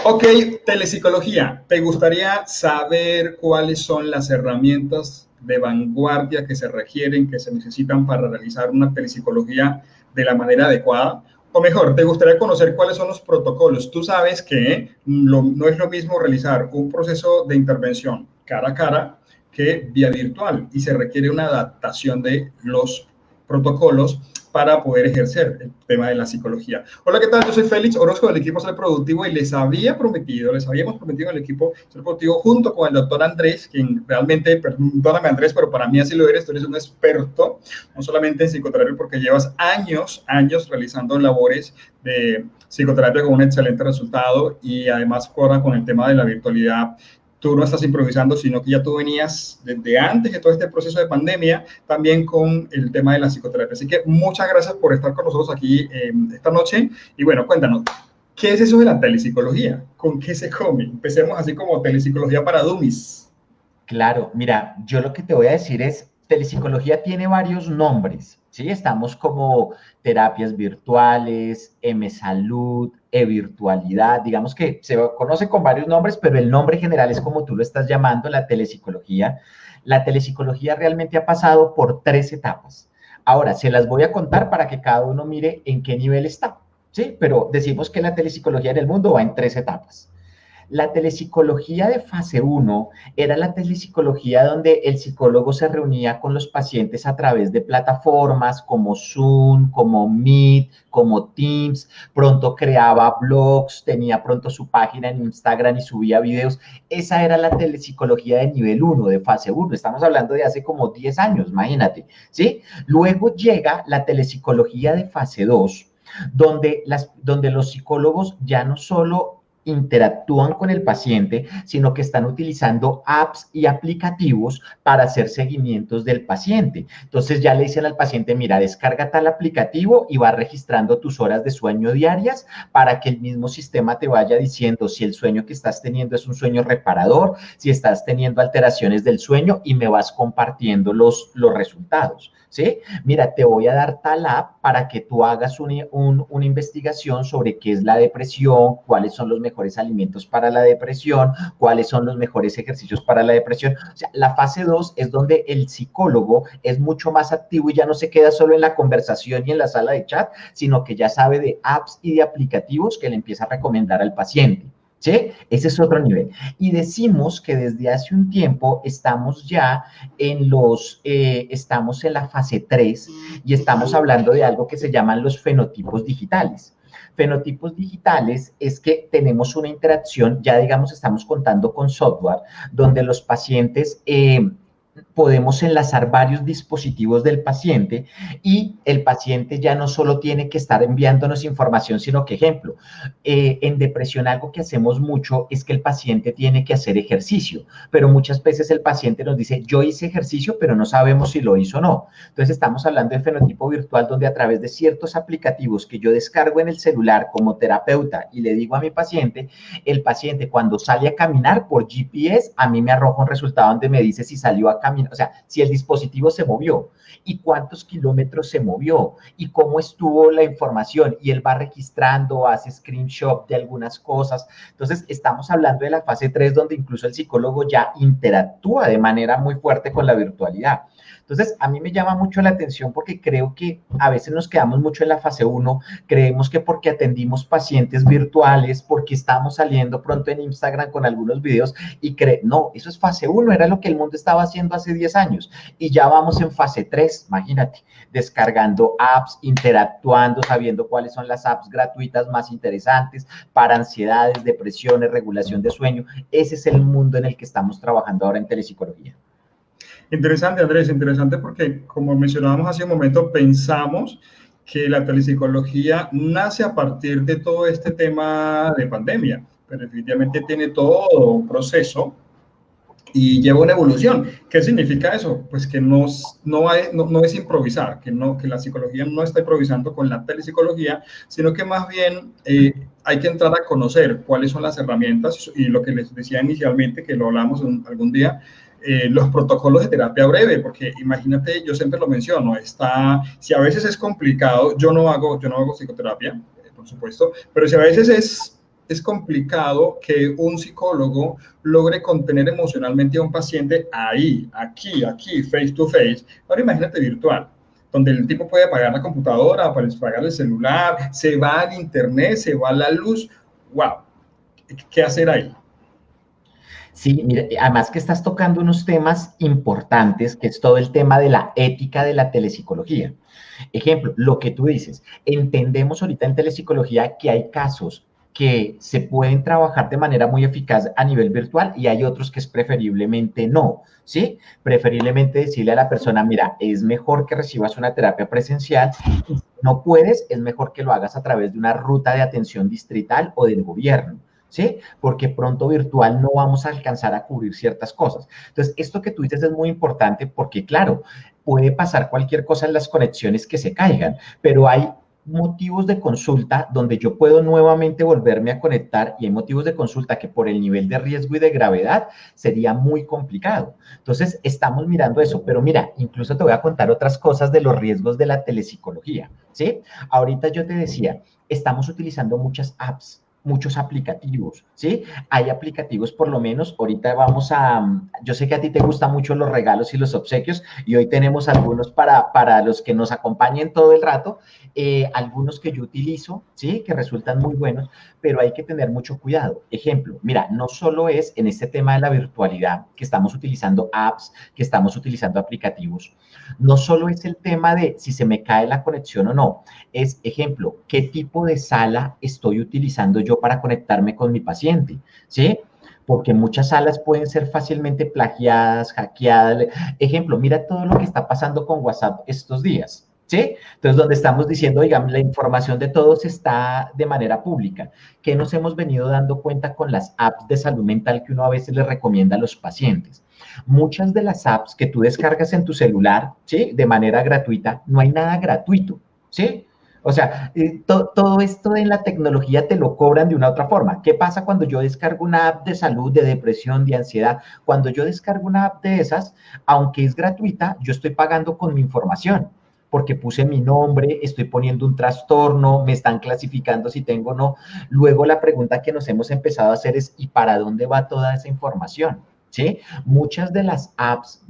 Ok, telepsicología. ¿Te gustaría saber cuáles son las herramientas de vanguardia que se requieren, que se necesitan para realizar una telepsicología de la manera adecuada? O mejor, ¿te gustaría conocer cuáles son los protocolos? Tú sabes que no es lo mismo realizar un proceso de intervención cara a cara que vía virtual y se requiere una adaptación de los protocolos para poder ejercer el tema de la psicología. Hola, ¿qué tal? Yo soy Félix Orozco del equipo Ser Productivo y les habíamos prometido en el equipo Ser Productivo junto con el doctor Andrés, quien realmente, perdóname Andrés, pero para mí así lo eres, tú eres un experto, no solamente en psicoterapia, porque llevas años realizando labores de psicoterapia con un excelente resultado y además ahora con el tema de la virtualidad. Tú no estás improvisando, sino que ya tú venías desde antes de todo este proceso de pandemia, también con el tema de la psicoterapia. Así que muchas gracias por estar con nosotros aquí esta noche. Y bueno, cuéntanos, ¿qué es eso de la telepsicología? ¿Con qué se come? Empecemos así como telepsicología para dummies. Claro, mira, yo lo que te voy a decir es, telepsicología tiene varios nombres, ¿sí? Estamos como terapias virtuales, M-salud, e-virtualidad, digamos que se conoce con varios nombres, pero el nombre general es como tú lo estás llamando, la telepsicología. La telepsicología realmente ha pasado por tres etapas. Ahora, se las voy a contar para que cada uno mire en qué nivel está, ¿sí? Pero decimos que la telepsicología en el mundo va en tres etapas. La telepsicología de fase uno era la telepsicología donde el psicólogo se reunía con los pacientes a través de plataformas como Zoom, como Meet, como Teams, pronto creaba blogs, tenía pronto su página en Instagram y subía videos. Esa era la telepsicología de nivel uno, de fase uno. Estamos hablando de hace como 10 años, imagínate, ¿sí? Luego llega la telepsicología de fase 2, donde los psicólogos ya no solo interactúan con el paciente, sino que están utilizando apps y aplicativos para hacer seguimientos del paciente. Entonces ya le dicen al paciente, mira, descarga tal aplicativo y va registrando tus horas de sueño diarias para que el mismo sistema te vaya diciendo si el sueño que estás teniendo es un sueño reparador, si estás teniendo alteraciones del sueño y me vas compartiendo los resultados. ¿Sí? Mira, te voy a dar tal app para que tú hagas una investigación sobre qué es la depresión, cuáles son los mejores alimentos para la depresión, cuáles son los mejores ejercicios para la depresión. O sea, la fase 2 es donde el psicólogo es mucho más activo y ya no se queda solo en la conversación y en la sala de chat, sino que ya sabe de apps y de aplicativos que le empieza a recomendar al paciente. ¿Sí? Ese es otro nivel. Y decimos que desde hace un tiempo estamos en la fase 3 y estamos hablando de algo que se llaman los fenotipos digitales. Fenotipos digitales es que tenemos una interacción, ya digamos estamos contando con software, donde los pacientes podemos enlazar varios dispositivos del paciente y el paciente ya no solo tiene que estar enviándonos información, sino que, ejemplo, en depresión algo que hacemos mucho es que el paciente tiene que hacer ejercicio, pero muchas veces el paciente nos dice, yo hice ejercicio, pero no sabemos si lo hizo o no. Entonces estamos hablando de fenotipo virtual donde a través de ciertos aplicativos que yo descargo en el celular como terapeuta y le digo a mi paciente, el paciente cuando sale a caminar por GPS, a mí me arroja un resultado donde me dice si salió a caminar, o sea, si el dispositivo se movió y cuántos kilómetros se movió y cómo estuvo la información y él va registrando, hace screenshot de algunas cosas. Entonces, estamos hablando de la fase 3 donde incluso el psicólogo ya interactúa de manera muy fuerte con la virtualidad. Entonces, a mí me llama mucho la atención porque creo que a veces nos quedamos mucho en la fase 1, creemos que porque atendimos pacientes virtuales, porque estamos saliendo pronto en Instagram con algunos videos y no, eso es fase 1, era lo que el mundo estaba haciendo hace 10 años y ya vamos en fase 3, imagínate, descargando apps, interactuando, sabiendo cuáles son las apps gratuitas más interesantes para ansiedades, depresiones, regulación de sueño. Ese es el mundo en el que estamos trabajando ahora en telepsicología. Interesante, Andrés, interesante porque, como mencionábamos hace un momento, pensamos que la telepsicología nace a partir de todo este tema de pandemia, pero definitivamente tiene todo un proceso y lleva una evolución. ¿Qué significa eso? Pues que no es improvisar, que la psicología no está improvisando con la telepsicología, sino que más bien hay que entrar a conocer cuáles son las herramientas y lo que les decía inicialmente, que lo hablamos algún día, los protocolos de terapia breve, porque imagínate, yo siempre lo menciono, si a veces es complicado, yo no hago psicoterapia, por supuesto, pero si a veces es es complicado que un psicólogo logre contener emocionalmente a un paciente ahí, aquí, face to face. Ahora imagínate virtual, donde el tipo puede apagar la computadora, apagar el celular, se va al internet, se va a la luz. ¡Wow! ¿Qué hacer ahí? Sí, mira, además que estás tocando unos temas importantes, que es todo el tema de la ética de la telepsicología. Ejemplo, lo que tú dices, entendemos ahorita en telepsicología que hay casos que se pueden trabajar de manera muy eficaz a nivel virtual y hay otros que es preferiblemente no, ¿sí? Preferiblemente decirle a la persona, mira, es mejor que recibas una terapia presencial y si no puedes, es mejor que lo hagas a través de una ruta de atención distrital o del gobierno. ¿Sí? Porque pronto virtual no vamos a alcanzar a cubrir ciertas cosas. Entonces, esto que tú dices es muy importante porque, claro, puede pasar cualquier cosa en las conexiones que se caigan, pero hay motivos de consulta donde yo puedo nuevamente volverme a conectar y hay motivos de consulta que por el nivel de riesgo y de gravedad sería muy complicado. Entonces, estamos mirando eso, pero mira, incluso te voy a contar otras cosas de los riesgos de la telepsicología, ¿sí? Ahorita yo te decía, estamos utilizando muchas apps, muchos aplicativos, ¿sí? Hay aplicativos, por lo menos, ahorita vamos a, yo sé que a ti te gustan mucho los regalos y los obsequios, y hoy tenemos algunos para los que nos acompañen todo el rato, algunos que yo utilizo, ¿sí? Que resultan muy buenos, pero hay que tener mucho cuidado. Ejemplo, mira, no solo es en este tema de la virtualidad que estamos utilizando apps, que estamos utilizando aplicativos, no solo es el tema de si se me cae la conexión o no, es, ejemplo, qué tipo de sala estoy utilizando yo para conectarme con mi paciente, ¿sí? Porque muchas salas pueden ser fácilmente plagiadas, hackeadas. Ejemplo, mira todo lo que está pasando con WhatsApp estos días, ¿sí? Entonces, donde estamos diciendo, digamos, la información de todos está de manera pública. ¿Qué nos hemos venido dando cuenta con las apps de salud mental que uno a veces les recomienda a los pacientes? Muchas de las apps que tú descargas en tu celular, ¿sí? De manera gratuita, no hay nada gratuito, ¿sí? O sea, todo esto en la tecnología te lo cobran de una u otra forma. ¿Qué pasa cuando yo descargo una app de salud, de depresión, de ansiedad? Cuando yo descargo una app de esas, aunque es gratuita, yo estoy pagando con mi información, porque puse mi nombre, estoy poniendo un trastorno, me están clasificando si tengo o no. Luego la pregunta que nos hemos empezado a hacer es, ¿y para dónde va toda esa información? ¿Sí? Muchas de las apps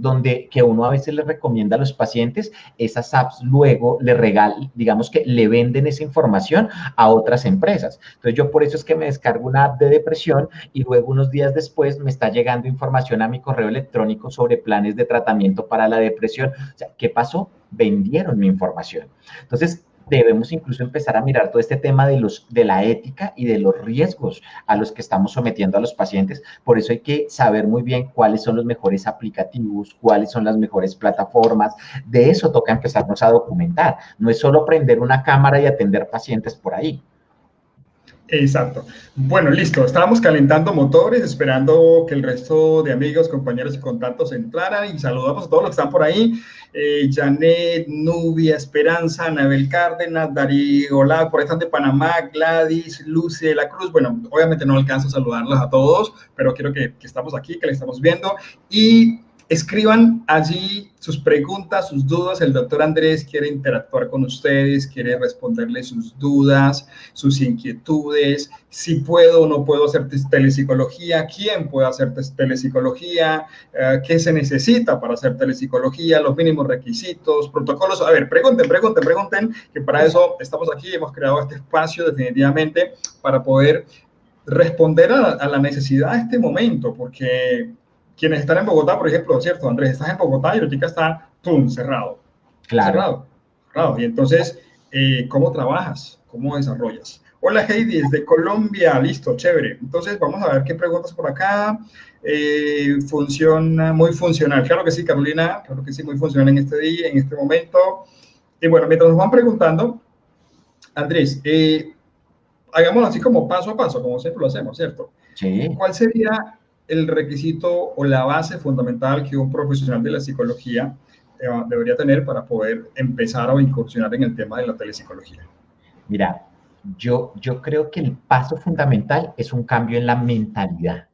que uno a veces le recomienda a los pacientes, esas apps luego le regalan, digamos que le venden esa información a otras empresas. Entonces yo por eso es que me descargo una app de depresión y luego unos días después me está llegando información a mi correo electrónico sobre planes de tratamiento para la depresión. O sea, ¿qué pasó? Vendieron mi información. Entonces, debemos incluso empezar a mirar todo este tema de la ética y de los riesgos a los que estamos sometiendo a los pacientes. Por eso hay que saber muy bien cuáles son los mejores aplicativos, cuáles son las mejores plataformas. De eso toca empezarnos a documentar. No es solo prender una cámara y atender pacientes por ahí. Exacto. Bueno, listo. Estábamos calentando motores, esperando que el resto de amigos, compañeros y contactos entraran y saludamos a todos los que están por ahí. Janet, Nubia, Esperanza, Anabel Cárdenas, Darío, hola, por ahí están de Panamá, Gladys, Lucy de la Cruz. Bueno, obviamente no alcanzo a saludarlos a todos, pero quiero que estamos aquí, que les estamos viendo. Y escriban allí sus preguntas, sus dudas. El doctor Andrés quiere interactuar con ustedes, quiere responderles sus dudas, sus inquietudes, si puedo o no puedo hacer telepsicología, quién puede hacer telepsicología, qué se necesita para hacer telepsicología, los mínimos requisitos, protocolos. A ver, pregunten, que para eso estamos aquí, hemos creado este espacio definitivamente para poder responder a la necesidad de este momento, porque quienes están en Bogotá, por ejemplo, ¿cierto? Andrés, estás en Bogotá y ahorita está, ¡pum!, cerrado. Claro. Cerrado. Cerrado. Y entonces, ¿cómo trabajas? ¿Cómo desarrollas? Hola Heidi, desde Colombia, listo, chévere. Entonces, vamos a ver qué preguntas por acá. Funciona, muy funcional. Claro que sí, Carolina, claro que sí, muy funcional en este día, en este momento. Y bueno, mientras nos van preguntando, Andrés, hagámoslo así como paso a paso, como siempre lo hacemos, ¿cierto? Sí. ¿Cuál sería el requisito o la base fundamental que un profesional de la psicología debería tener para poder empezar o incursionar en el tema de la telepsicología? Mira, yo creo que el paso fundamental es un cambio en la mentalidad.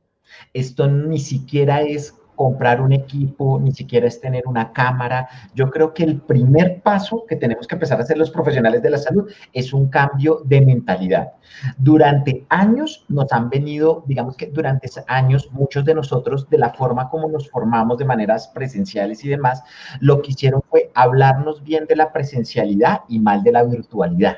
Esto ni siquiera es comprar un equipo, ni siquiera es tener una cámara. Yo creo que el primer paso que tenemos que empezar a hacer los profesionales de la salud es un cambio de mentalidad. Durante años nos han venido, digamos que durante años, muchos de nosotros, de la forma como nos formamos de maneras presenciales y demás, lo que hicieron fue hablarnos bien de la presencialidad y mal de la virtualidad.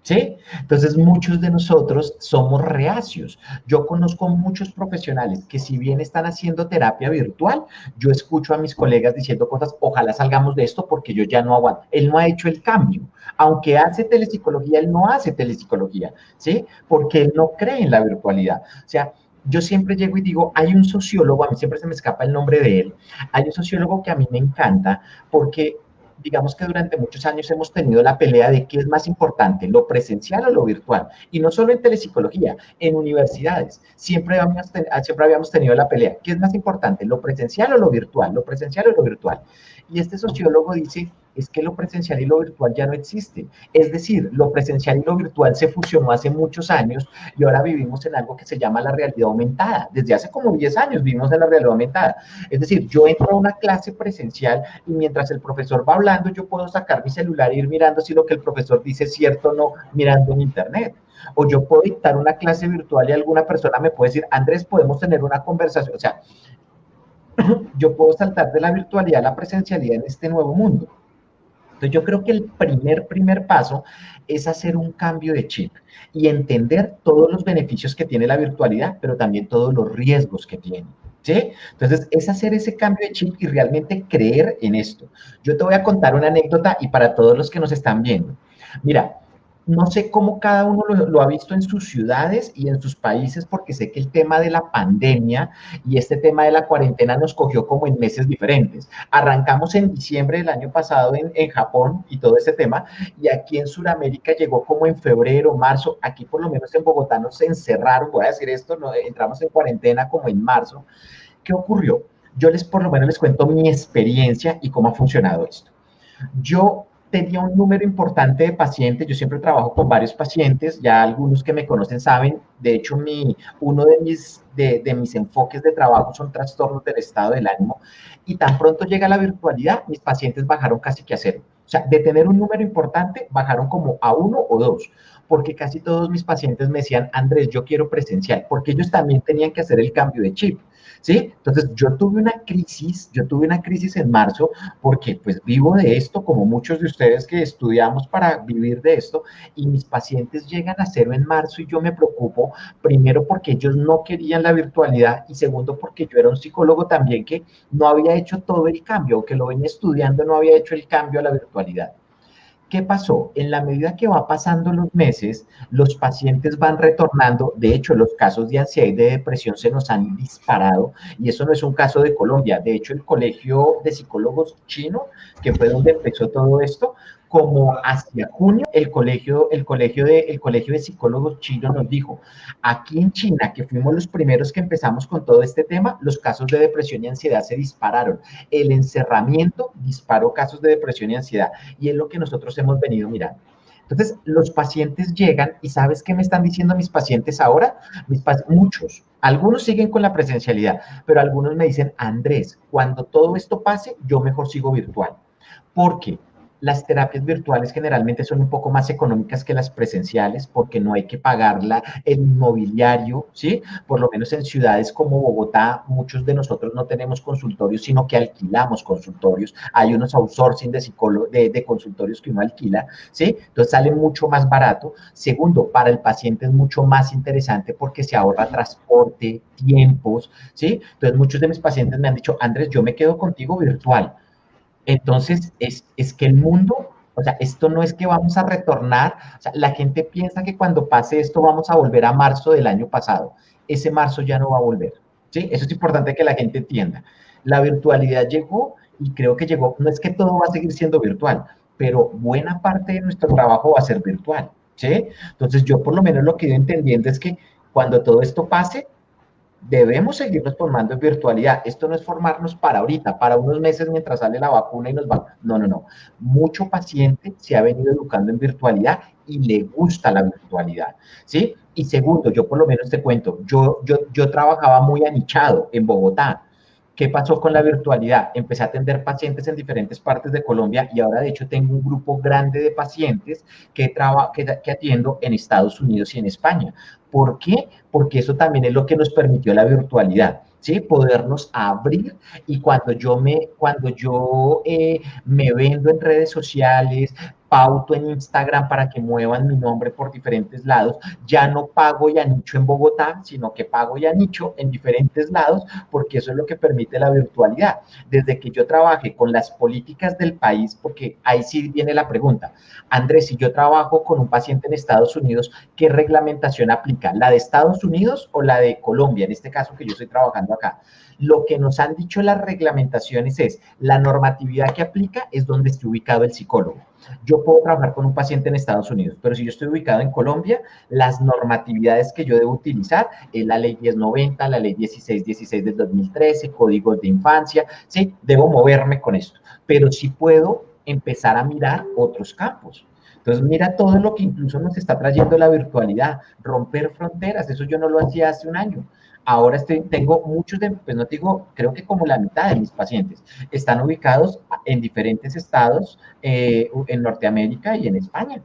¿Sí? Entonces muchos de nosotros somos reacios. Yo conozco muchos profesionales que si bien están haciendo terapia virtual, yo escucho a mis colegas diciendo cosas, ojalá salgamos de esto porque yo ya no aguanto. Él no ha hecho el cambio. Aunque hace telepsicología, él no hace telepsicología, ¿sí? Porque él no cree en la virtualidad. O sea, yo siempre llego y digo, hay un sociólogo, a mí siempre se me escapa el nombre de él, hay un sociólogo que a mí me encanta porque digamos que durante muchos años hemos tenido la pelea de qué es más importante, lo presencial o lo virtual. Y no solo en telepsicología, en universidades. Siempre habíamos tenido la pelea. ¿Qué es más importante, lo presencial o lo virtual? Lo presencial o lo virtual. Y este sociólogo dice, es que lo presencial y lo virtual ya no existen. Es decir, lo presencial y lo virtual se fusionó hace muchos años y ahora vivimos en algo que se llama la realidad aumentada. Desde hace como 10 años vivimos en la realidad aumentada. Es decir, yo entro a una clase presencial y mientras el profesor va hablando, yo puedo sacar mi celular e ir mirando si lo que el profesor dice es cierto o no, mirando en internet. O yo puedo dictar una clase virtual y alguna persona me puede decir, Andrés, podemos tener una conversación. O sea, yo puedo saltar de la virtualidad a la presencialidad en este nuevo mundo. Entonces yo creo que el primer paso es hacer un cambio de chip y entender todos los beneficios que tiene la virtualidad, pero también todos los riesgos que tiene. ¿Sí? Entonces, es hacer ese cambio de chip y realmente creer en esto. Yo te voy a contar una anécdota y para todos los que nos están viendo. Mira, no sé cómo cada uno lo ha visto en sus ciudades y en sus países, porque sé que el tema de la pandemia y este tema de la cuarentena nos cogió como en meses diferentes. Arrancamos en diciembre del año pasado en Japón y todo ese tema, y aquí en Sudamérica llegó como en febrero, marzo. Aquí por lo menos en Bogotá nos encerraron, voy a decir esto, no, entramos en cuarentena como en marzo. ¿Qué ocurrió? Yo por lo menos les cuento mi experiencia y cómo ha funcionado esto. Yo tenía un número importante de pacientes, yo siempre trabajo con varios pacientes, ya algunos que me conocen saben, de hecho uno de mis enfoques de trabajo son trastornos del estado del ánimo, y tan pronto llega la virtualidad, mis pacientes bajaron casi que a cero. O sea, de tener un número importante, bajaron como a 1 o 2, porque casi todos mis pacientes me decían, Andrés, yo quiero presencial, porque ellos también tenían que hacer el cambio de chip. ¿Sí? Entonces yo tuve una crisis en marzo porque pues vivo de esto, como muchos de ustedes que estudiamos para vivir de esto, y mis pacientes llegan a cero en marzo y yo me preocupo, primero porque ellos no querían la virtualidad y segundo porque yo era un psicólogo también que no había hecho todo el cambio o que lo venía estudiando, no había hecho el cambio a la virtualidad. ¿Qué pasó? En la medida que va pasando los meses, los pacientes van retornando. De hecho, los casos de ansiedad y de depresión se nos han disparado. Y eso no es un caso de Colombia. De hecho, el Colegio de Psicólogos Chino, que fue donde empezó todo esto, como hacia junio, el colegio de psicólogos chinos nos dijo, aquí en China, que fuimos los primeros que empezamos con todo este tema, los casos de depresión y ansiedad se dispararon. El encerramiento disparó casos de depresión y ansiedad. Y es lo que nosotros hemos venido mirando. Entonces, los pacientes llegan y ¿sabes qué me están diciendo mis pacientes ahora? Muchos. Algunos siguen con la presencialidad, pero algunos me dicen, Andrés, cuando todo esto pase, yo mejor sigo virtual. ¿Por qué? Las terapias virtuales generalmente son un poco más económicas que las presenciales porque no hay que pagarla el inmobiliario, ¿sí? Por lo menos en ciudades como Bogotá, muchos de nosotros no tenemos consultorios, sino que alquilamos consultorios. Hay unos outsourcing de consultorios que uno alquila, ¿sí? Entonces sale mucho más barato. Segundo, para el paciente es mucho más interesante porque se ahorra transporte, tiempos, ¿sí? Entonces muchos de mis pacientes me han dicho, Andrés, yo me quedo contigo virtual. Entonces, es que el mundo, o sea, esto no es que vamos a retornar, o sea, la gente piensa que cuando pase esto vamos a volver a marzo del año pasado. Ese marzo ya no va a volver, ¿sí? Eso es importante que la gente entienda. La virtualidad llegó y creo que llegó, no es que todo va a seguir siendo virtual, pero buena parte de nuestro trabajo va a ser virtual, ¿sí? Entonces, yo por lo menos lo que yo entendiendo es que cuando todo esto pase, debemos seguirnos formando en virtualidad. Esto no es formarnos para ahorita, para unos meses mientras sale la vacuna y nos va. No, no, no. Mucho paciente se ha venido educando en virtualidad y le gusta la virtualidad, ¿sí? Y segundo, yo por lo menos te cuento, yo trabajaba muy anichado en Bogotá. ¿Qué pasó con la virtualidad? Empecé a atender pacientes en diferentes partes de Colombia y ahora de hecho tengo un grupo grande de pacientes que atiendo en Estados Unidos y en España. ¿Por qué? Porque eso también es lo que nos permitió la virtualidad, ¿sí? Podernos abrir y cuando yo me vendo en redes sociales, pauto en Instagram para que muevan mi nombre por diferentes lados, ya no pago y anicho en Bogotá, sino que pago y anicho en diferentes lados, porque eso es lo que permite la virtualidad. Desde que yo trabaje con las políticas del país, porque ahí sí viene la pregunta, Andrés, si yo trabajo con un paciente en Estados Unidos, ¿qué reglamentación aplica? ¿La de Estados Unidos o la de Colombia? En este caso que yo estoy trabajando acá. Lo que nos han dicho las reglamentaciones es, la normatividad que aplica es donde esté ubicado el psicólogo. Yo puedo trabajar con un paciente en Estados Unidos, pero si yo estoy ubicado en Colombia, las normatividades que yo debo utilizar es la ley 1090, la ley 1616 del 2013, códigos de infancia, ¿sí? Debo moverme con esto, pero sí puedo empezar a mirar otros campos. Entonces, mira todo lo que incluso nos está trayendo la virtualidad, romper fronteras, eso yo no lo hacía hace un año. Ahora tengo muchos pues no te digo, creo que como la mitad de mis pacientes están ubicados en diferentes estados en Norteamérica y en España.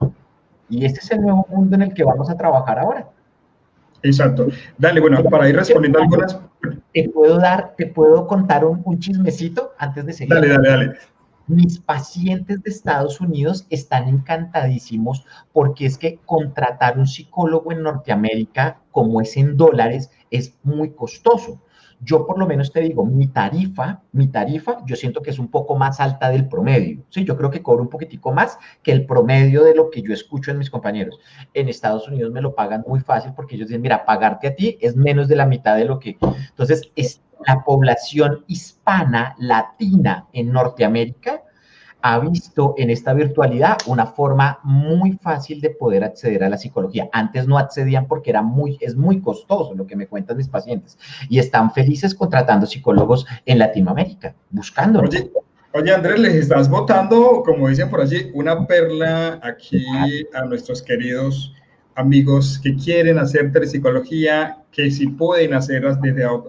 Y este es el nuevo mundo en el que vamos a trabajar ahora. Exacto. Dale, bueno, para ir respondiendo algunas... Te puedo contar un chismecito antes de seguir. Dale, dale, dale. Mis pacientes de Estados Unidos están encantadísimos porque es que contratar un psicólogo en Norteamérica, como es en dólares, es muy costoso. Yo por lo menos te digo, mi tarifa, yo siento que es un poco más alta del promedio. Sí, yo creo que cobro un poquitico más que el promedio de lo que yo escucho en mis compañeros. En Estados Unidos me lo pagan muy fácil porque ellos dicen, mira, pagarte a ti es menos de la mitad de lo que... Entonces, la población hispana, latina en Norteamérica, ha visto en esta virtualidad una forma muy fácil de poder acceder a la psicología. Antes no accedían porque es muy costoso lo que me cuentan mis pacientes y están felices contratando psicólogos en Latinoamérica, buscándolos. Oye, Andrés, les estás botando, como dicen por allí, una perla aquí a nuestros queridos amigos que quieren hacer telepsicología, que si pueden hacerlas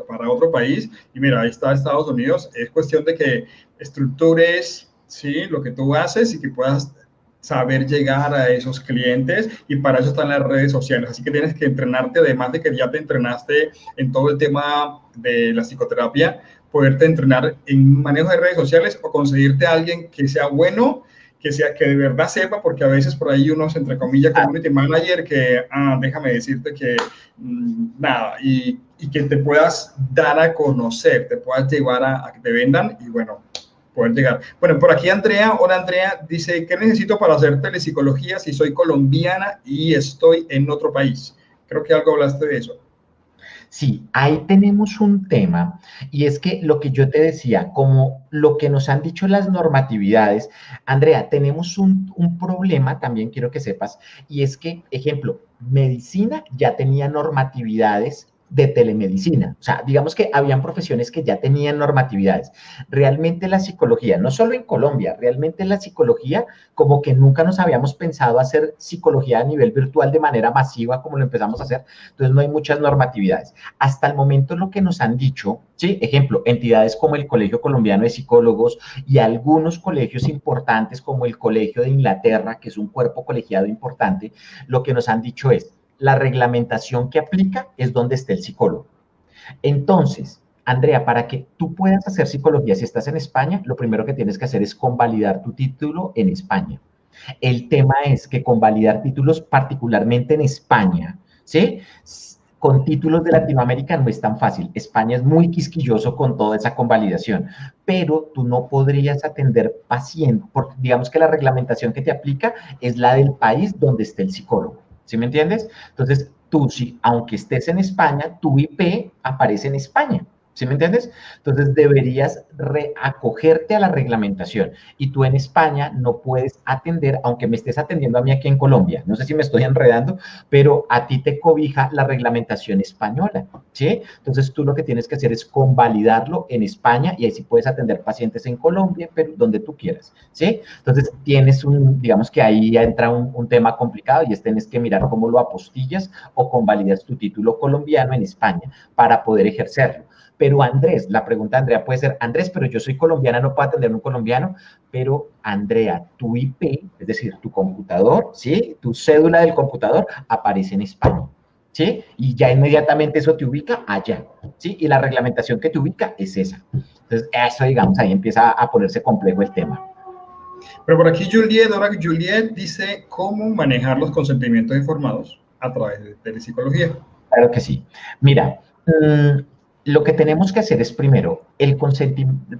para otro país. Y mira, ahí está Estados Unidos. Es cuestión de que estructures, ¿sí?, lo que tú haces y que puedas saber llegar a esos clientes, y para eso están las redes sociales. Así que tienes que entrenarte, además de que ya te entrenaste en todo el tema de la psicoterapia, poderte entrenar en manejo de redes sociales o conseguirte a alguien que sea bueno, que de verdad sepa, porque a veces por ahí unos, entre comillas, community manager que, déjame decirte que nada, y que te puedas dar a conocer, te puedas llevar a que te vendan y bueno, poder llegar. Bueno, por aquí Andrea, hola Andrea, dice, ¿qué necesito para hacer telepsicología si soy colombiana y estoy en otro país? Creo que algo hablaste de eso. Sí, ahí tenemos un tema, y es que lo que yo te decía, como lo que nos han dicho las normatividades, Andrea, tenemos un problema, también quiero que sepas, y es que, ejemplo, medicina ya tenía normatividades de telemedicina, o sea, digamos que habían profesiones que ya tenían normatividades. Realmente la psicología, no solo en Colombia, realmente la psicología, como que nunca nos habíamos pensado hacer psicología a nivel virtual de manera masiva como lo empezamos a hacer, entonces no hay muchas normatividades. Hasta el momento lo que nos han dicho, ¿sí? Ejemplo, entidades como el Colegio Colombiano de Psicólogos y algunos colegios importantes como el Colegio de Inglaterra, que es un cuerpo colegiado importante, lo que nos han dicho es, la reglamentación que aplica es donde esté el psicólogo. Entonces, Andrea, para que tú puedas hacer psicología si estás en España, lo primero que tienes que hacer es convalidar tu título en España. El tema es que convalidar títulos, particularmente en España, ¿sí?, con títulos de Latinoamérica no es tan fácil. España es muy quisquilloso con toda esa convalidación, pero tú no podrías atender pacientes, porque digamos que la reglamentación que te aplica es la del país donde esté el psicólogo. ¿Sí me entiendes? Entonces, tú, si, aunque estés en España, tu IP aparece en España. ¿Sí me entiendes? Entonces deberías acogerte a la reglamentación y tú en España no puedes atender, aunque me estés atendiendo a mí aquí en Colombia, no sé si me estoy enredando, pero a ti te cobija la reglamentación española, ¿sí? Entonces tú lo que tienes que hacer es convalidarlo en España y ahí sí puedes atender pacientes en Colombia, pero donde tú quieras, ¿sí? Entonces tienes digamos que ahí entra un tema complicado y es tienes que mirar cómo lo apostillas o convalidas tu título colombiano en España para poder ejercerlo. Pero Andrés, la pregunta de Andrea puede ser, Andrés, pero yo soy colombiana, no puedo atender a un colombiano, pero Andrea, tu IP, es decir, tu computador, ¿sí? Tu cédula del computador aparece en España, ¿sí? Y ya inmediatamente eso te ubica allá, ¿sí? Y la reglamentación que te ubica es esa. Entonces, eso, digamos, ahí empieza a ponerse complejo el tema. Pero por aquí Juliet, ahora Juliet dice cómo manejar los consentimientos informados a través de telepsicología. Claro que sí. Mira, lo que tenemos que hacer es primero,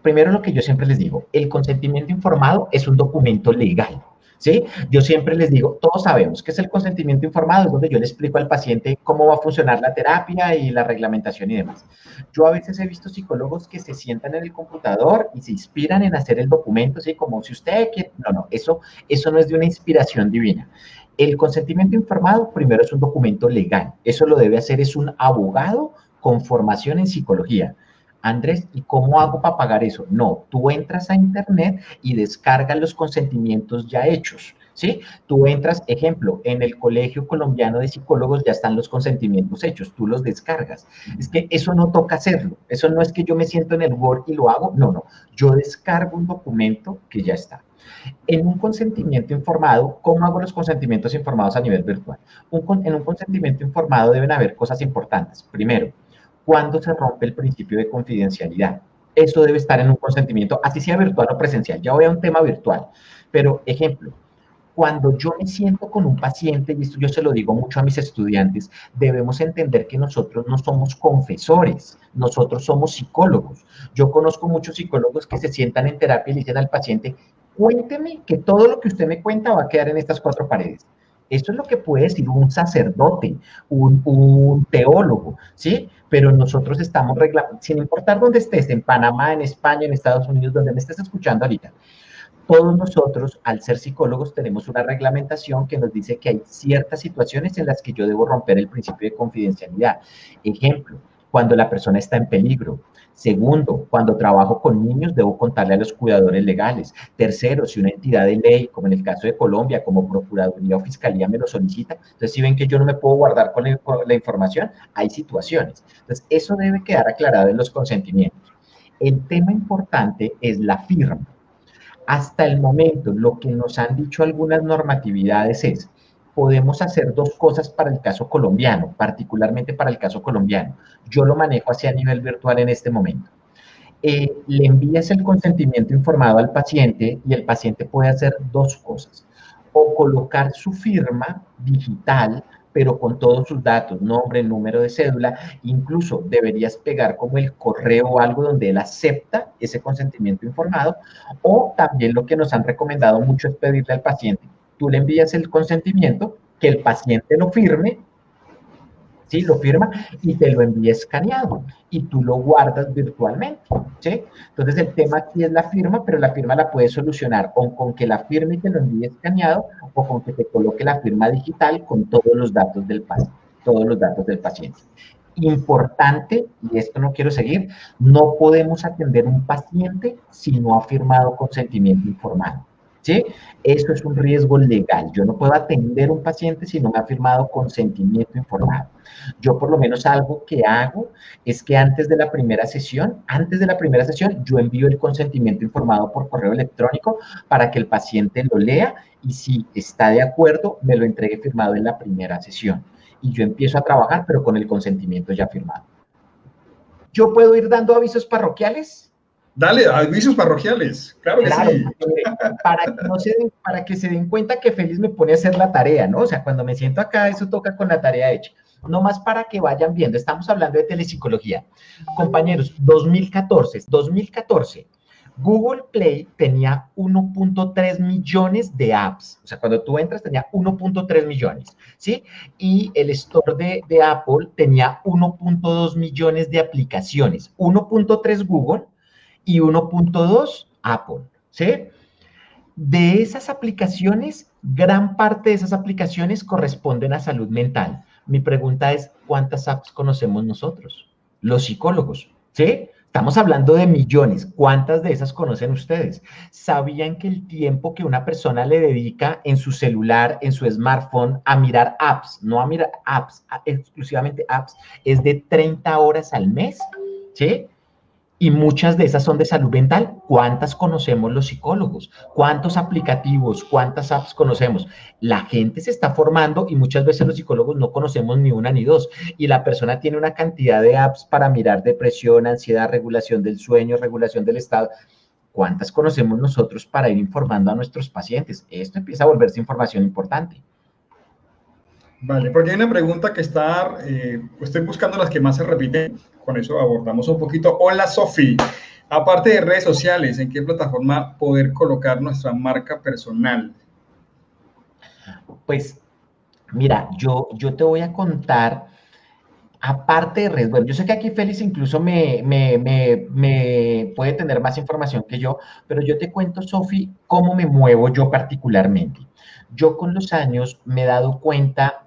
primero lo que yo siempre les digo, el consentimiento informado es un documento legal, ¿sí? Yo siempre les digo, todos sabemos que es el consentimiento informado, es donde yo le explico al paciente cómo va a funcionar la terapia y la reglamentación y demás. Yo a veces he visto psicólogos que se sientan en el computador y se inspiran en hacer el documento, ¿sí? Como si usted quiere, no, eso no es de una inspiración divina. El consentimiento informado primero es un documento legal. Eso lo debe hacer es un abogado con formación en psicología. Andrés, ¿y cómo hago para pagar eso? No, tú entras a internet y descargas los consentimientos ya hechos, ¿sí? Tú entras, ejemplo, en el Colegio Colombiano de Psicólogos ya están los consentimientos hechos, tú los descargas. Es que eso no toca hacerlo, eso no es que yo me siento en el Word y lo hago, no, yo descargo un documento que ya está. En un consentimiento informado, ¿cómo hago los consentimientos informados a nivel virtual? En un consentimiento informado deben haber cosas importantes. Primero, ¿cuándo se rompe el principio de confidencialidad? Eso debe estar en un consentimiento, así sea virtual o presencial. Ya voy a un tema virtual. Pero, ejemplo, cuando yo me siento con un paciente, y esto yo se lo digo mucho a mis estudiantes, debemos entender que nosotros no somos confesores, nosotros somos psicólogos. Yo conozco muchos psicólogos que se sientan en terapia y le dicen al paciente, cuénteme que todo lo que usted me cuenta va a quedar en estas cuatro paredes. Esto es lo que puede decir un sacerdote, un teólogo, ¿sí? Pero nosotros estamos sin importar dónde estés, en Panamá, en España, en Estados Unidos, donde me estés escuchando ahorita, todos nosotros, al ser psicólogos, tenemos una reglamentación que nos dice que hay ciertas situaciones en las que yo debo romper el principio de confidencialidad. Ejemplo, cuando la persona está en peligro. Segundo, cuando trabajo con niños, debo contarle a los cuidadores legales. Tercero, si una entidad de ley, como en el caso de Colombia, como Procuraduría o Fiscalía me lo solicita, entonces si ven que yo no me puedo guardar con la información, hay situaciones. Entonces, eso debe quedar aclarado en los consentimientos. El tema importante es la firma. Hasta el momento, lo que nos han dicho algunas normatividades es, podemos hacer dos cosas para el caso colombiano, particularmente para el caso colombiano. Yo lo manejo hacia nivel virtual en este momento. Le envías el consentimiento informado al paciente y el paciente puede hacer dos cosas. O colocar su firma digital, pero con todos sus datos, nombre, número de cédula, incluso deberías pegar como el correo o algo donde él acepta ese consentimiento informado, o también lo que nos han recomendado mucho es pedirle al paciente, tú le envías el consentimiento, que el paciente lo firme, ¿sí? Lo firma y te lo envía escaneado y tú lo guardas virtualmente, ¿sí? Entonces el tema aquí es la firma, pero la firma la puedes solucionar o con que la firme y te lo envíe escaneado o con que te coloque la firma digital con todos los datos del paciente. Importante, y esto no quiero seguir, no podemos atender un paciente si no ha firmado consentimiento informado. ¿Sí? Eso es un riesgo legal. Yo no puedo atender a un paciente si no me ha firmado consentimiento informado. Yo por lo menos algo que hago es que antes de la primera sesión, yo envío el consentimiento informado por correo electrónico para que el paciente lo lea y si está de acuerdo, me lo entregue firmado en la primera sesión. Y yo empiezo a trabajar, pero con el consentimiento ya firmado. ¿Yo puedo ir dando avisos parroquiales? Dale, avisos parroquiales, claro que sí. Para que se den cuenta que feliz me pone a hacer la tarea, ¿no? O sea, cuando me siento acá, eso toca con la tarea hecha. No más para que vayan viendo, estamos hablando de telepsicología. Compañeros, 2014, Google Play tenía 1.3 millones de apps. O sea, cuando tú entras tenía 1.3 millones, ¿sí? Y el store de Apple tenía 1.2 millones de aplicaciones. 1.3 Google y 1.2 Apple, ¿sí? De esas aplicaciones, gran parte de esas aplicaciones corresponden a salud mental. Mi pregunta es, ¿cuántas apps conocemos nosotros? Los psicólogos, ¿sí? Estamos hablando de millones. ¿Cuántas de esas conocen ustedes? ¿Sabían que el tiempo que una persona le dedica en su celular, en su smartphone, a mirar apps, no a mirar apps, exclusivamente apps, es de 30 horas al mes? ¿sí? Y muchas de esas son de salud mental. ¿Cuántas conocemos los psicólogos? ¿Cuántos aplicativos, cuántas apps conocemos? La gente se está formando y muchas veces los psicólogos no conocemos ni una ni dos. Y la persona tiene una cantidad de apps para mirar depresión, ansiedad, regulación del sueño, regulación del estado. ¿Cuántas conocemos nosotros para ir informando a nuestros pacientes? Esto empieza a volverse información importante. Vale, porque hay una pregunta que está, estoy buscando las que más se repiten, con eso abordamos un poquito. Hola Sofi, aparte de redes sociales, ¿en qué plataforma poder colocar nuestra marca personal? Pues mira, yo te voy a contar, aparte de redes, bueno, yo sé que aquí Félix incluso me puede tener más información que yo, pero yo te cuento, Sofi, cómo me muevo yo particularmente. Yo con los años me he dado cuenta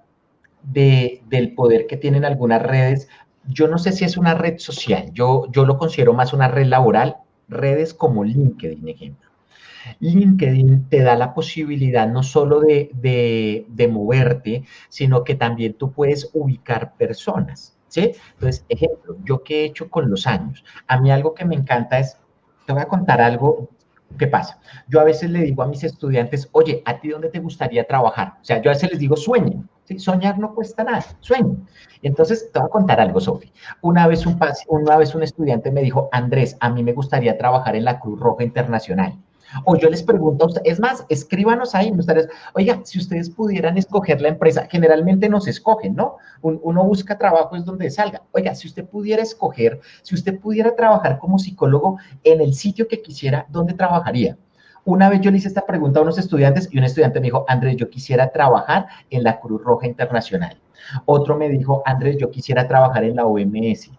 del poder que tienen algunas redes. Yo no sé si es una red social, yo lo considero más una red laboral, redes como LinkedIn, ejemplo. LinkedIn te da la posibilidad no solo de moverte, sino que también tú puedes ubicar personas, ¿sí? Entonces, ejemplo, yo qué he hecho con los años. A mí algo que me encanta es, te voy a contar algo. ¿Qué pasa? Yo a veces le digo a mis estudiantes, oye, ¿a ti dónde te gustaría trabajar? O sea, yo a veces les digo, sueñen. ¿Sí? Soñar no cuesta nada, sueñen. Entonces, te voy a contar algo, Sofi. Una vez un estudiante me dijo, Andrés, a mí me gustaría trabajar en la Cruz Roja Internacional. O yo les pregunto a ustedes, es más, escríbanos ahí, ustedes, oiga, si ustedes pudieran escoger la empresa, generalmente nos escogen, ¿no? Uno busca trabajo es donde salga. Oiga, si usted pudiera escoger, si usted pudiera trabajar como psicólogo en el sitio que quisiera, ¿dónde trabajaría? Una vez yo le hice esta pregunta a unos estudiantes y un estudiante me dijo, Andrés, yo quisiera trabajar en la Cruz Roja Internacional. Otro me dijo, Andrés, yo quisiera trabajar en la OMS.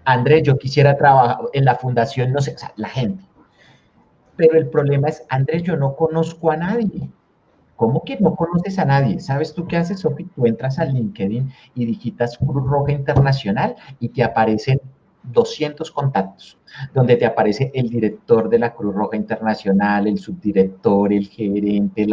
Andrés, yo quisiera trabajar en la fundación, no sé, o sea, la gente. Pero el problema es, Andrés, yo no conozco a nadie. ¿Cómo que no conoces a nadie? ¿Sabes tú qué haces, Sofi? Tú entras a LinkedIn y digitas Cruz Roja Internacional y te aparecen 200 contactos, donde te aparece el director de la Cruz Roja Internacional, el subdirector, el gerente,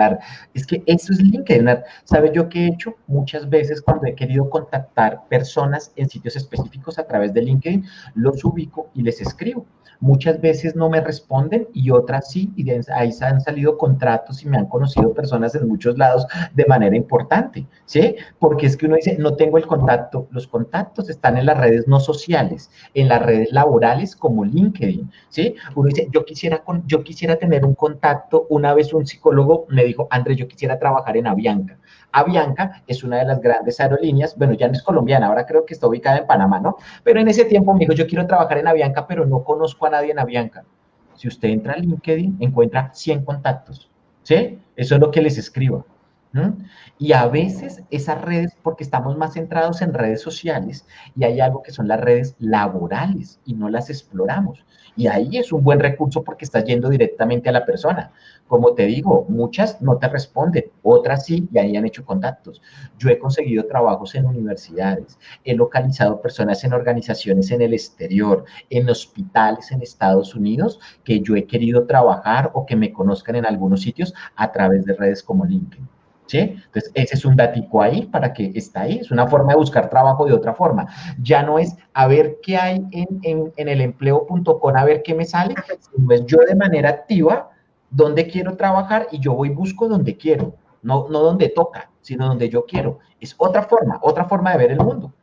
es que eso es LinkedIn. ¿Sabes yo qué he hecho? Muchas veces cuando he querido contactar personas en sitios específicos a través de LinkedIn, los ubico y les escribo. Muchas veces no me responden y otras sí, y de ahí se han salido contratos y me han conocido personas en muchos lados de manera importante, ¿sí? Porque es que uno dice, no tengo el contacto, los contactos están en las redes no sociales, en las redes laborales como LinkedIn, ¿sí? Uno dice, yo quisiera tener un contacto, una vez un psicólogo me dijo, Andrés, yo quisiera trabajar en Avianca. Avianca es una de las grandes aerolíneas, bueno, ya no es colombiana, ahora creo que está ubicada en Panamá, ¿no? Pero en ese tiempo me dijo, yo quiero trabajar en Avianca, pero no conozco a nadie en Avianca. Si usted entra a LinkedIn, encuentra 100 contactos, ¿sí? Eso es lo que les escribo. ¿Mm? Y a veces esas redes, porque estamos más centrados en redes sociales, y hay algo que son las redes laborales y no las exploramos. Y ahí es un buen recurso porque estás yendo directamente a la persona. Como te digo, muchas no te responden, otras sí, y ahí han hecho contactos. Yo he conseguido trabajos en universidades, he localizado personas en organizaciones en el exterior, en hospitales en Estados Unidos, que yo he querido trabajar o que me conozcan en algunos sitios a través de redes como LinkedIn. ¿Sí? Entonces, ese es un datico ahí para que está ahí. Es una forma de buscar trabajo de otra forma. Ya no es a ver qué hay en el empleo.com, a ver qué me sale, sino es yo de manera activa dónde quiero trabajar y yo voy y busco donde quiero. No, no donde toca, sino donde yo quiero. Es otra forma de ver el mundo.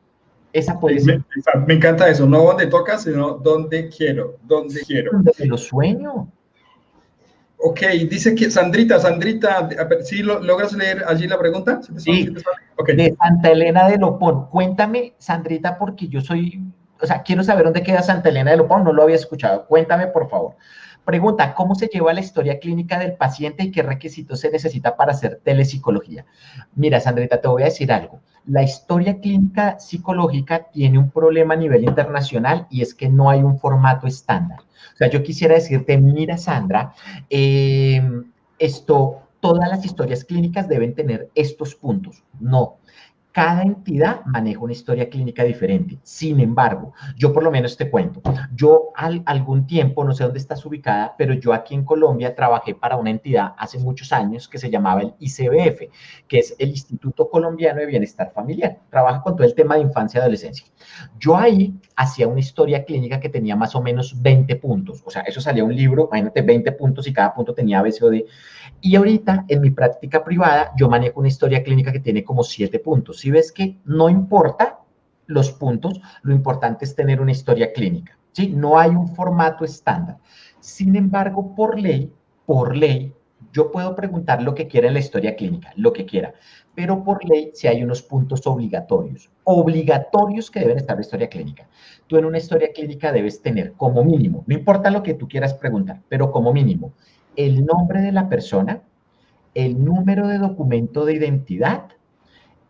Esa Sí, puede ser me encanta eso, no donde toca, sino donde quiero, donde quiero. donde me lo sueño. Ok, dice que Sandrita, ¿sí logras leer allí la pregunta? ¿Sí Sí, te sale? Ok. de Santa Elena de Lopón. Cuéntame, Sandrita, porque yo soy, o sea, quiero saber dónde queda Santa Elena de Lopón, no lo había escuchado. Cuéntame, por favor. Pregunta, ¿cómo se lleva la historia clínica del paciente y qué requisitos se necesita para hacer telepsicología? Mira, Sandrita, te voy a decir algo. La historia clínica psicológica tiene un problema a nivel internacional y es que no hay un formato estándar. O sea, yo quisiera decirte, mira, Sandra, todas las historias clínicas deben tener estos puntos. No. Cada entidad maneja una historia clínica diferente. Sin embargo, yo por lo menos te cuento, yo algún tiempo, no sé dónde estás ubicada, pero yo aquí en Colombia trabajé para una entidad hace muchos años que se llamaba el ICBF, que es el Instituto Colombiano de Bienestar Familiar. Trabaja con todo el tema de infancia y adolescencia. Yo ahí hacía una historia clínica que tenía más o menos 20 puntos. O sea, eso salía un libro, imagínate, 20 puntos y cada punto tenía A, B, C o D. Y ahorita, en mi práctica privada, yo manejo una historia clínica que tiene como 7 puntos. Si ves que no importa los puntos, lo importante es tener una historia clínica, ¿sí? No hay un formato estándar. Sin embargo, por ley, yo puedo preguntar lo que quiera en la historia clínica, lo que quiera, pero por ley sí hay unos puntos obligatorios que deben estar en la historia clínica. Tú en una historia clínica debes tener como mínimo, no importa lo que tú quieras preguntar, pero como mínimo, el nombre de la persona, el número de documento de identidad,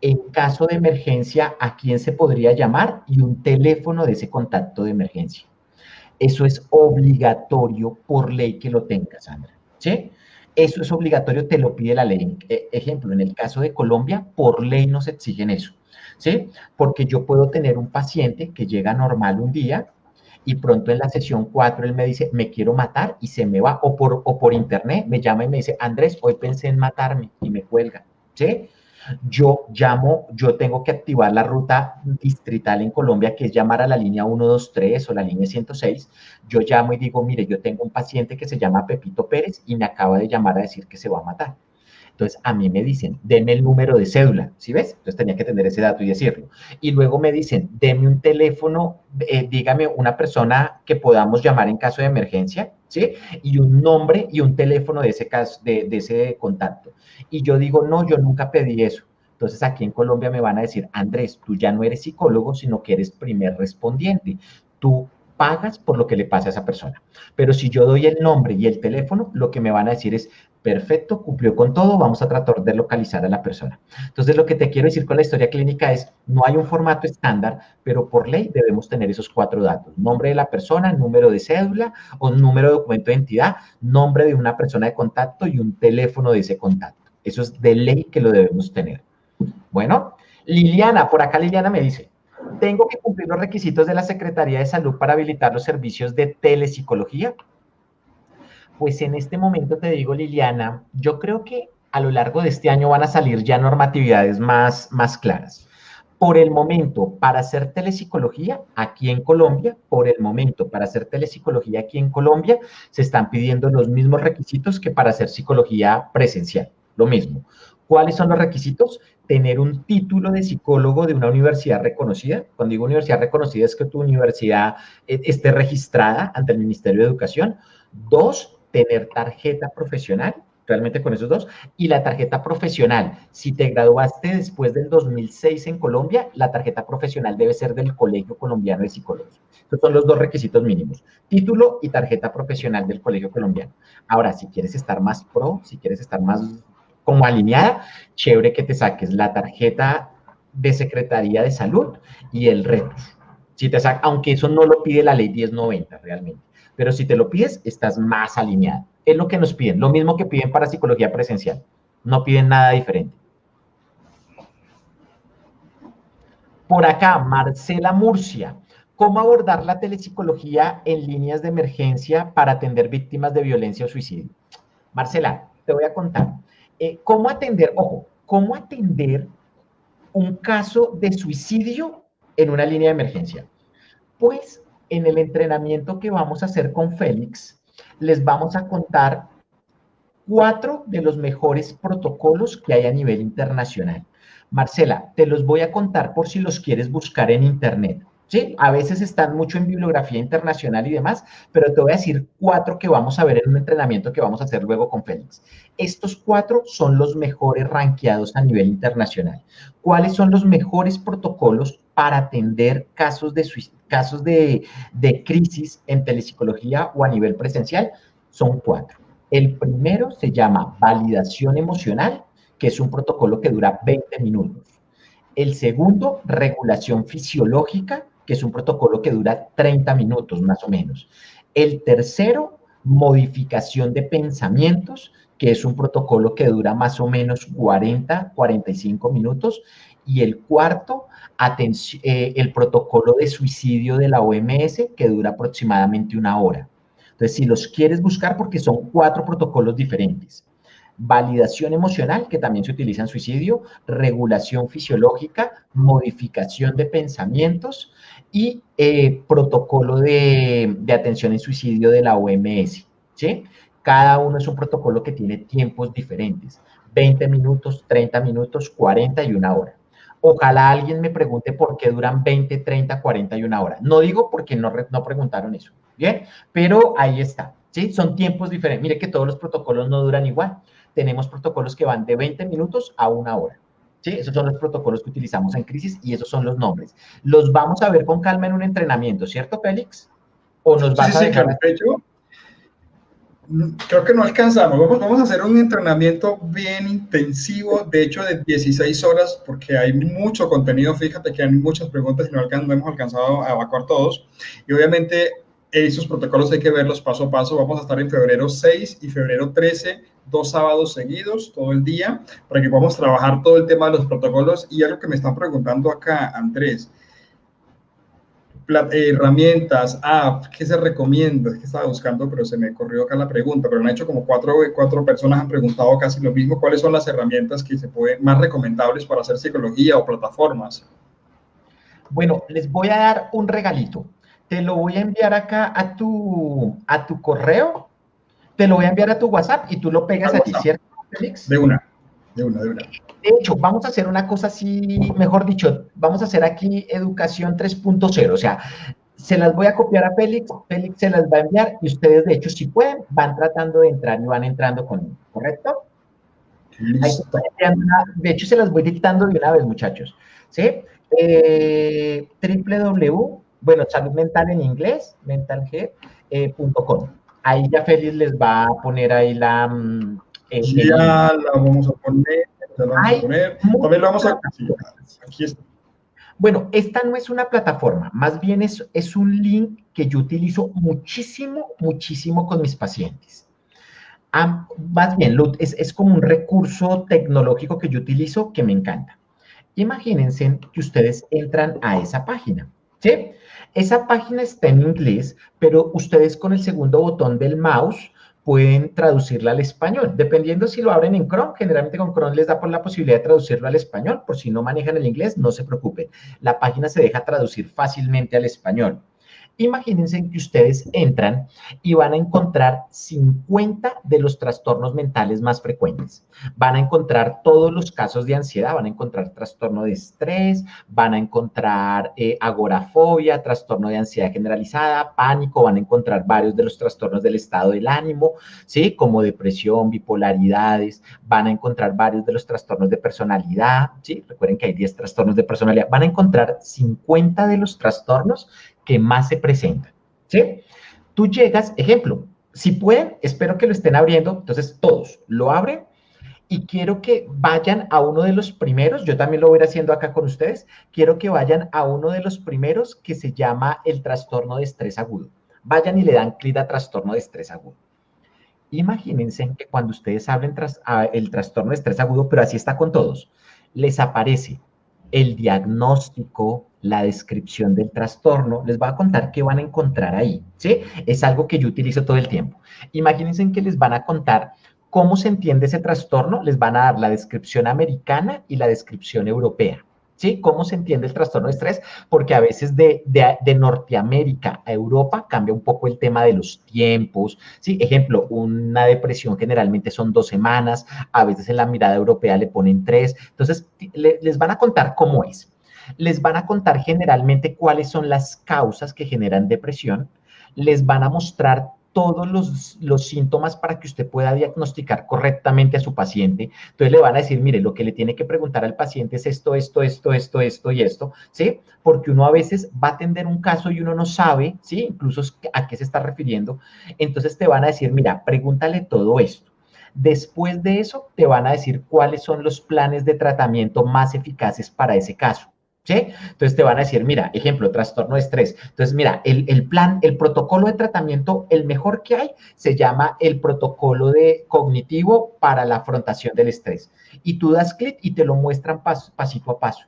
en caso de emergencia, a quién se podría llamar y un teléfono de ese contacto de emergencia. Eso es obligatorio por ley que lo tengas, Sandra. ¿Sí? Eso es obligatorio, te lo pide la ley. Ejemplo, en el caso de Colombia, por ley nos exigen eso. ¿Sí? Porque yo puedo tener un paciente que llega normal un día y pronto en la sesión 4 él me dice, me quiero matar y se me va, o por internet me llama y me dice, Andrés, hoy pensé en matarme y me cuelga, ¿sí? Yo llamo, yo tengo que activar la ruta distrital en Colombia, que es llamar a la línea 123 o la línea 106. Yo llamo y digo, mire, yo tengo un paciente que se llama Pepito Pérez y me acaba de llamar a decir que se va a matar. Entonces, a mí me dicen, deme el número de cédula, ¿sí ves? Entonces tenía que tener ese dato y decirlo. Y luego me dicen, deme un teléfono, dígame una persona que podamos llamar en caso de emergencia, ¿sí? Y un nombre y un teléfono de ese caso, de ese contacto. Y yo digo, no, yo nunca pedí eso. Entonces aquí en Colombia me van a decir, Andrés, tú ya no eres psicólogo, sino que eres primer respondiente. Tú pagas por lo que le pasa a esa persona. Pero si yo doy el nombre y el teléfono, lo que me van a decir es, perfecto, cumplió con todo, vamos a tratar de localizar a la persona. Entonces, lo que te quiero decir con la historia clínica es, no hay un formato estándar, pero por ley debemos tener esos 4 datos. Nombre de la persona, número de cédula o número de documento de identidad, nombre de una persona de contacto y un teléfono de ese contacto. Eso es de ley que lo debemos tener. Bueno, Liliana, por acá Liliana me dice, ¿tengo que cumplir los requisitos de la Secretaría de Salud para habilitar los servicios de telepsicología? Pues en este momento te digo, Liliana, yo creo que a lo largo de este año van a salir ya normatividades más claras. Por el momento, para hacer telepsicología aquí en Colombia, se están pidiendo los mismos requisitos que para hacer psicología presencial. Lo mismo. ¿Cuáles son los requisitos? Tener un título de psicólogo de una universidad reconocida. Cuando digo universidad reconocida es que tu universidad esté registrada ante el Ministerio de Educación. 2, tener tarjeta profesional, realmente con esos 2, y la tarjeta profesional. Si te graduaste después del 2006 en Colombia, la tarjeta profesional debe ser del Colegio Colombiano de Psicólogos. Estos son los 2 requisitos mínimos, título y tarjeta profesional del Colegio Colombiano. Ahora, si quieres estar más pro, si quieres estar más como alineada, chévere que te saques la tarjeta de Secretaría de Salud y el RETUS. Si te saca, aunque eso no lo pide la ley 1090 realmente, pero si te lo pides, estás más alineado. Es lo que nos piden, lo mismo que piden para psicología presencial. No piden nada diferente. Por acá, Marcela Murcia. ¿Cómo abordar la telepsicología en líneas de emergencia para atender víctimas de violencia o suicidio? Marcela, te voy a contar. ¿Cómo atender, ojo, cómo atender un caso de suicidio en una línea de emergencia? Pues en el entrenamiento que vamos a hacer con Félix, les vamos a contar 4 de los mejores protocolos que hay a nivel internacional. Marcela, te los voy a contar por si los quieres buscar en internet. ¿Sí? A veces están mucho en bibliografía internacional y demás, pero te voy a decir 4 que vamos a ver en un entrenamiento que vamos a hacer luego con Félix. Estos 4 son los mejores rankeados a nivel internacional. ¿Cuáles son los mejores protocolos para atender casos de crisis en telepsicología o a nivel presencial? Son 4. El primero se llama validación emocional, que es un protocolo que dura 20 minutos. El segundo, regulación fisiológica, que es un protocolo que dura 30 minutos más o menos. El tercero, modificación de pensamientos, que es un protocolo que dura más o menos 40, 45 minutos. Y el cuarto, el protocolo de suicidio de la OMS, que dura aproximadamente 1 hora. Entonces, si los quieres buscar, porque son 4 protocolos diferentes. Validación emocional, que también se utiliza en suicidio, regulación fisiológica, modificación de pensamientos y protocolo de atención en suicidio de la OMS, ¿sí? Cada uno es un protocolo que tiene tiempos diferentes, 20 minutos, 30 minutos, 40 y 1 hora. Ojalá alguien me pregunte por qué duran 20, 30, 40 y 1 hora. No digo porque no preguntaron eso, ¿bien? Pero ahí está, ¿sí? Son tiempos diferentes. Mire que todos los protocolos no duran igual. Tenemos protocolos que van de 20 minutos a 1 hora. ¿Sí? Esos son los protocolos que utilizamos en crisis y esos son los nombres. Los vamos a ver con calma en un entrenamiento, ¿cierto, Félix? ¿O nos vas a dejar? Claro. De hecho, creo que no alcanzamos. Vamos a hacer un entrenamiento bien intensivo, de hecho de 16 horas, porque hay mucho contenido. Fíjate que hay muchas preguntas y no hemos alcanzado a evacuar todos. Y obviamente esos protocolos hay que verlos paso a paso. Vamos a estar en febrero 6 y febrero 13, 2 sábados seguidos, todo el día, para que podamos trabajar todo el tema de los protocolos. Y algo que me están preguntando acá, Andrés, herramientas, apps, ¿qué se recomienda? Es que estaba buscando, pero se me corrió acá la pregunta, pero me han hecho como cuatro personas han preguntado casi lo mismo. ¿Cuáles son las herramientas que se pueden, más recomendables para hacer psicología o plataformas? Bueno, les voy a dar un regalito. Te lo voy a enviar acá a tu correo, te lo voy a enviar a tu WhatsApp y tú lo pegas allí, ¿cierto, Félix? De una. De hecho, vamos a hacer una cosa así, mejor dicho, vamos a hacer aquí educación 3.0, o sea, se las voy a copiar a Félix, Félix se las va a enviar y ustedes, de hecho, si pueden, van tratando de entrar y van entrando conmigo, ¿correcto? Listo. De hecho, se las voy dictando de una vez, muchachos, ¿sí? Bueno, salud mental en inglés, mentalhealth.com. Ahí ya Félix les va a poner ahí ya la vamos a poner, también lo vamos a... Aquí está. Bueno, esta no es una plataforma, más bien es un link que yo utilizo muchísimo, muchísimo con mis pacientes. Más bien, es como un recurso tecnológico que yo utilizo que me encanta. Imagínense que ustedes entran a esa página, ¿sí? Esa página está en inglés, pero ustedes con el segundo botón del mouse pueden traducirla al español. Dependiendo si lo abren en Chrome, generalmente con Chrome les da por la posibilidad de traducirlo al español. Por si no manejan el inglés, no se preocupen. La página se deja traducir fácilmente al español. Imagínense que ustedes entran y van a encontrar 50 de los trastornos mentales más frecuentes. Van a encontrar todos los casos de ansiedad, van a encontrar trastorno de estrés, van a encontrar agorafobia, trastorno de ansiedad generalizada, pánico, van a encontrar varios de los trastornos del estado del ánimo, ¿sí? Como depresión, bipolaridades, van a encontrar varios de los trastornos de personalidad, ¿sí? Recuerden que hay 10 trastornos de personalidad. Van a encontrar 50 de los trastornos que más se presentan, ¿sí? Tú llegas, ejemplo, si pueden, espero que lo estén abriendo, entonces todos lo abren y quiero que vayan a uno de los primeros, yo también lo voy a ir haciendo acá con ustedes, quiero que vayan a uno de los primeros que se llama el trastorno de estrés agudo. Vayan y le dan clic a trastorno de estrés agudo. Imagínense que cuando ustedes hablen el trastorno de estrés agudo, pero así está con todos, les aparece el diagnóstico, la descripción del trastorno, les voy a contar qué van a encontrar ahí, ¿sí? Es algo que yo utilizo todo el tiempo. Imagínense que les van a contar cómo se entiende ese trastorno, les van a dar la descripción americana y la descripción europea. ¿Sí? ¿Cómo se entiende el trastorno de estrés? Porque a veces de Norteamérica a Europa cambia un poco el tema de los tiempos, ¿sí? Ejemplo, una depresión generalmente son 2 semanas, a veces en la mirada europea le ponen 3, entonces les van a contar cómo es. Les van a contar generalmente cuáles son las causas que generan depresión, les van a mostrar todos los síntomas para que usted pueda diagnosticar correctamente a su paciente. Entonces le van a decir, mire, lo que le tiene que preguntar al paciente es esto y esto, ¿sí? Porque uno a veces va a atender un caso y uno no sabe, ¿sí? Incluso a qué se está refiriendo. Entonces te van a decir, mira, pregúntale todo esto. Después de eso, te van a decir cuáles son los planes de tratamiento más eficaces para ese caso. ¿Sí? Entonces te van a decir, mira, ejemplo, trastorno de estrés. Entonces, mira, el protocolo de tratamiento, el mejor que hay, se llama el protocolo de cognitivo para la afrontación del estrés. Y tú das clic y te lo muestran pasito a paso.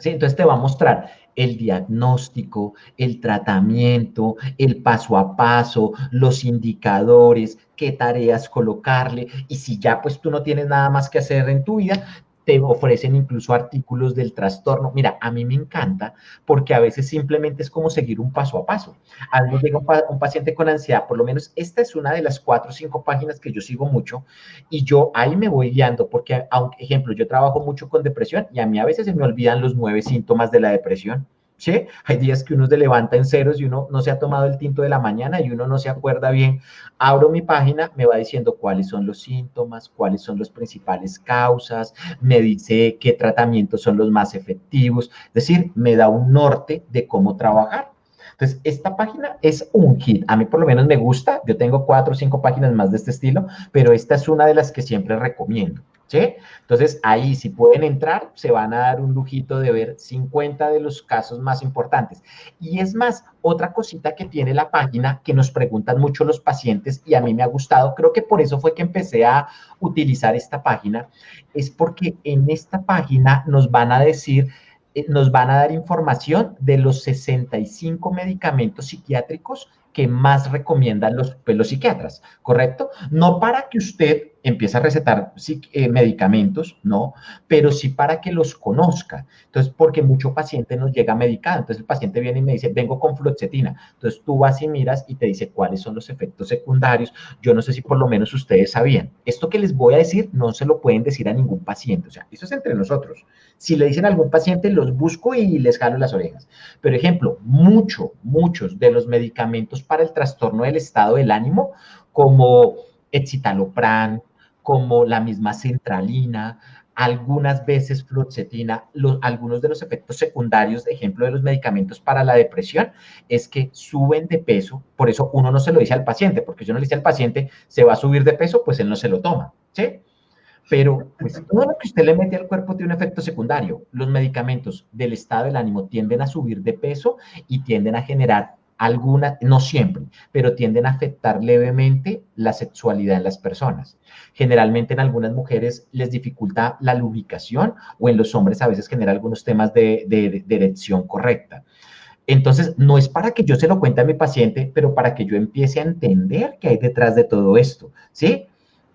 ¿sí? Entonces te va a mostrar el diagnóstico, el tratamiento, el paso a paso, los indicadores, qué tareas colocarle, y si ya pues tú no tienes nada más que hacer en tu vida, te ofrecen incluso artículos del trastorno. Mira, a mí me encanta porque a veces simplemente es como seguir un paso a paso. A mí me llega un paciente con ansiedad, por lo menos esta es una de las 4 o 5 páginas que yo sigo mucho, y yo ahí me voy guiando porque, aunque, ejemplo, yo trabajo mucho con depresión y a mí a veces se me olvidan los 9 síntomas de la depresión. ¿Sí? Hay días que uno se levanta en ceros y uno no se ha tomado el tinto de la mañana y uno no se acuerda bien. Abro mi página, me va diciendo cuáles son los síntomas, cuáles son las principales causas, me dice qué tratamientos son los más efectivos, es decir, me da un norte de cómo trabajar. Entonces, esta página es un hit. A mí por lo menos me gusta. Yo tengo 4 o 5 páginas más de este estilo, pero esta es una de las que siempre recomiendo. ¿Sí? Entonces, ahí si pueden entrar, se van a dar un lujito de ver 50 de los casos más importantes. Y es más, otra cosita que tiene la página que nos preguntan mucho los pacientes y a mí me ha gustado, creo que por eso fue que empecé a utilizar esta página, es porque en esta página nos van a decir, nos van a dar información de los 65 medicamentos psiquiátricos que más recomiendan los psiquiatras, ¿correcto? No para que usted empiece a recetar medicamentos, no, pero sí para que los conozca. Entonces, porque mucho paciente nos llega medicado, entonces el paciente viene y me dice, vengo con fluoxetina, entonces tú vas y miras y te dice cuáles son los efectos secundarios. Yo no sé si por lo menos ustedes sabían. Esto que les voy a decir no se lo pueden decir a ningún paciente, o sea, eso es entre nosotros. Si le dicen a algún paciente, los busco y les jalo las orejas. Pero, ejemplo, muchos de los medicamentos para el trastorno del estado del ánimo, como escitalopram, como la misma centralina, algunas veces fluoxetina, algunos de los efectos secundarios, de ejemplo, de los medicamentos para la depresión, es que suben de peso. Por eso uno no se lo dice al paciente, porque yo no le dice al paciente, se va a subir de peso, pues él no se lo toma, ¿sí? Pero pues todo lo que usted le mete al cuerpo tiene un efecto secundario. Los medicamentos del estado del ánimo tienden a subir de peso y tienden a generar alguna, no siempre, pero tienden a afectar levemente la sexualidad en las personas. Generalmente en algunas mujeres les dificulta la lubricación o en los hombres a veces genera algunos temas de erección correcta. Entonces, no es para que yo se lo cuente a mi paciente, pero para que yo empiece a entender qué hay detrás de todo esto, ¿sí?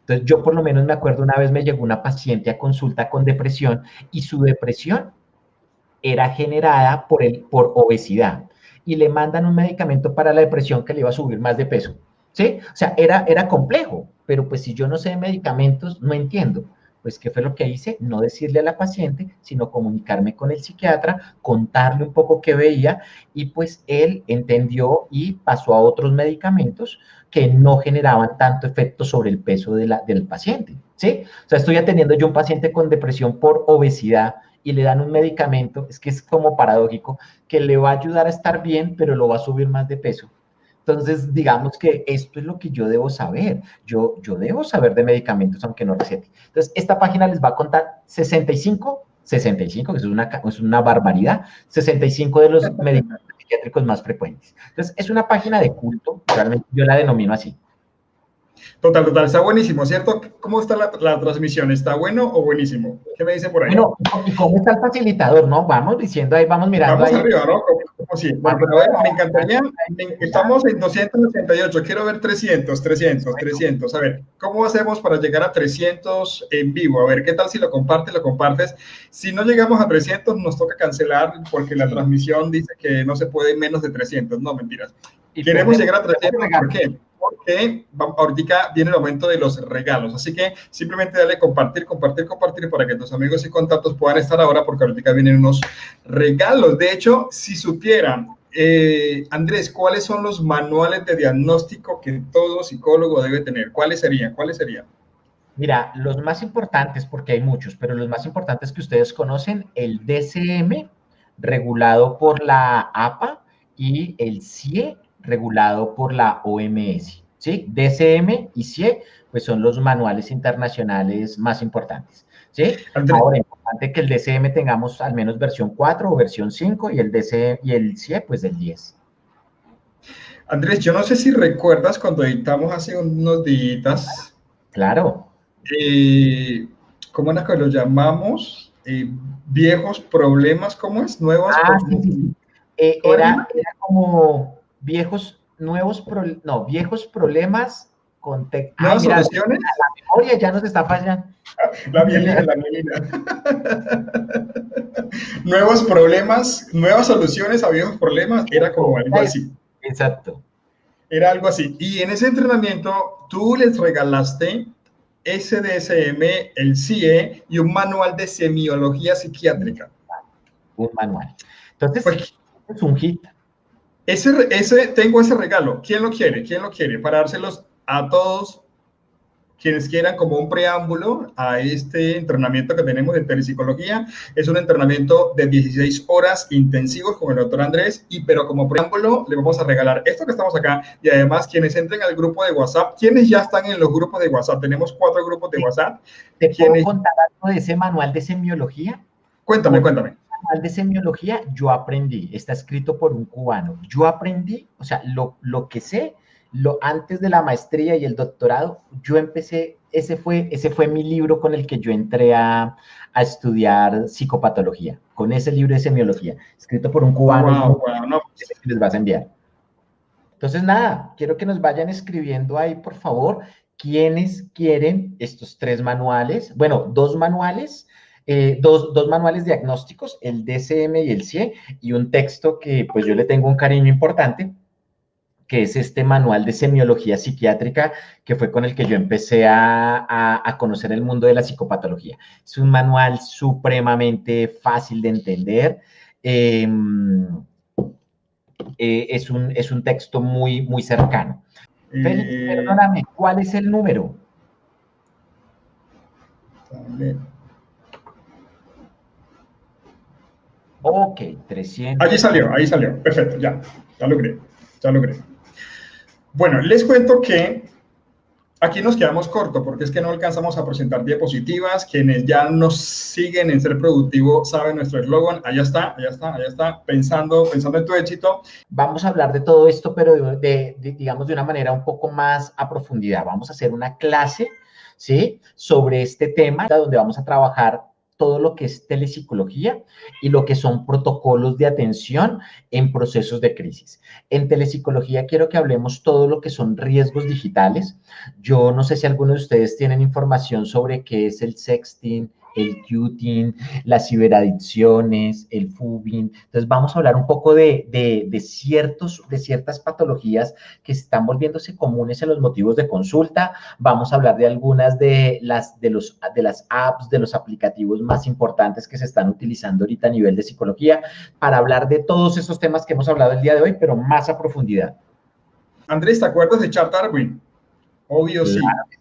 Entonces, yo por lo menos me acuerdo una vez me llegó una paciente a consulta con depresión y su depresión era generada por obesidad y le mandan un medicamento para la depresión que le iba a subir más de peso, ¿sí? O sea, era complejo, pero pues si yo no sé de medicamentos, no entiendo. Pues, ¿qué fue lo que hice? No decirle a la paciente, sino comunicarme con el psiquiatra, contarle un poco qué veía y pues él entendió y pasó a otros medicamentos que no generaban tanto efecto sobre el peso del paciente, ¿sí? O sea, estoy atendiendo yo a un paciente con depresión por obesidad y le dan un medicamento, es que es como paradójico, que le va a ayudar a estar bien, pero lo va a subir más de peso. Entonces, digamos que esto es lo que yo debo saber. Yo debo saber de medicamentos, aunque no recete. Entonces, esta página les va a contar 65, que es una barbaridad, 65 de los medicamentos psiquiátricos más frecuentes. Entonces, es una página de culto, realmente yo la denomino así. Total, total, está buenísimo, ¿cierto? ¿Cómo está la transmisión? ¿Está bueno o buenísimo? ¿Qué me dice por ahí? Bueno, ¿y cómo está el facilitador, no? Vamos diciendo ahí, vamos mirando Vamos ahí. arriba, ¿no? Como sí. Bueno, pero a ver, me encantaría, estamos en 288, quiero ver 300. A ver, ¿cómo hacemos para llegar a 300 en vivo? A ver, ¿qué tal si lo compartes? Si no llegamos a 300, nos toca cancelar porque la transmisión dice que no se puede menos de 300. No, mentiras. Queremos llegar a 300, ¿por qué? Porque ahorita viene el momento de los regalos, así que simplemente dale compartir para que tus amigos y contactos puedan estar ahora, porque ahorita vienen unos regalos. De hecho, si supieran, Andrés, ¿cuáles son los manuales de diagnóstico que todo psicólogo debe tener? ¿Cuáles serían? Mira, los más importantes, porque hay muchos, pero los más importantes que ustedes conocen, el DCM, regulado por la APA, y el CIE, regulado por la OMS, ¿sí? DCM y CIE, pues son los manuales internacionales más importantes, ¿sí? Andrés, Ahora, es importante que el DCM tengamos al menos versión 4 o versión 5 y el DCM y el CIE, pues del 10. Andrés, yo no sé si recuerdas cuando editamos hace unos días, Claro. ¿cómo era que lo llamamos? eh, viejos problemas, ¿cómo es? Sí, sí, sí. Era como viejos problemas ay, Nuevas mira, soluciones. la memoria ya nos está fallando. La mielina, la mielina. Nuevos problemas, nuevas soluciones a viejos problemas, era como algo así. Exacto. Era algo así. Y en ese entrenamiento tú les regalaste SDSM, el CIE y un manual de semiología psiquiátrica. Un manual. Entonces, Pues es un hit. tengo ese regalo. ¿Quién lo quiere? ¿Quién lo quiere? Para dárselos a todos quienes quieran como un preámbulo a este entrenamiento que tenemos de telepsicología. Es un entrenamiento de 16 horas intensivos con el doctor Andrés, pero como preámbulo le vamos a regalar esto que estamos acá y además quienes entren al grupo de WhatsApp, quienes ya están en los grupos de WhatsApp, tenemos 4 grupos de WhatsApp. ¿Te puedo contar algo de ese manual de semiología? Cuéntame. El manual de semiología yo aprendí, está escrito por un cubano. Yo aprendí, o sea, lo que sé, antes de la maestría y el doctorado, yo empecé, ese fue mi libro con el que yo entré a estudiar psicopatología, con ese libro de semiología, escrito por un cubano. Wow, no. Que les vas a enviar. Entonces, nada, quiero que nos vayan escribiendo ahí, por favor, quienes quieren estos 3 manuales, bueno, 2 manuales, dos manuales diagnósticos, el DSM y el CIE, y un texto que pues yo le tengo un cariño importante, que es este manual de semiología psiquiátrica, que fue con el que yo empecé a conocer el mundo de la psicopatología. Es un manual supremamente fácil de entender. Es un texto muy, muy cercano. Félix, perdóname, ¿cuál es el número? Ok, 300. Ahí salió, perfecto, ya logré. Bueno, les cuento que aquí nos quedamos cortos porque es que no alcanzamos a presentar diapositivas. Quienes ya nos siguen en Ser Productivo saben nuestro eslogan. Allá está, pensando en tu éxito. Vamos a hablar de todo esto, pero digamos de una manera un poco más a profundidad. Vamos a hacer una clase, ¿sí?, sobre este tema, donde vamos a trabajar todo lo que es telepsicología y lo que son protocolos de atención en procesos de crisis. En telepsicología quiero que hablemos todo lo que son riesgos digitales. Yo no sé si algunos de ustedes tienen información sobre qué es el sexting, el cuting, las ciberadicciones, el phubing. Entonces vamos a hablar un poco de ciertas patologías que están volviéndose comunes en los motivos de consulta. Vamos a hablar de algunas de las apps, de los aplicativos más importantes que se están utilizando ahorita a nivel de psicología, para hablar de todos esos temas que hemos hablado el día de hoy, pero más a profundidad. Andrés, ¿te acuerdas de Charles Darwin? Obvio, claro. Sí.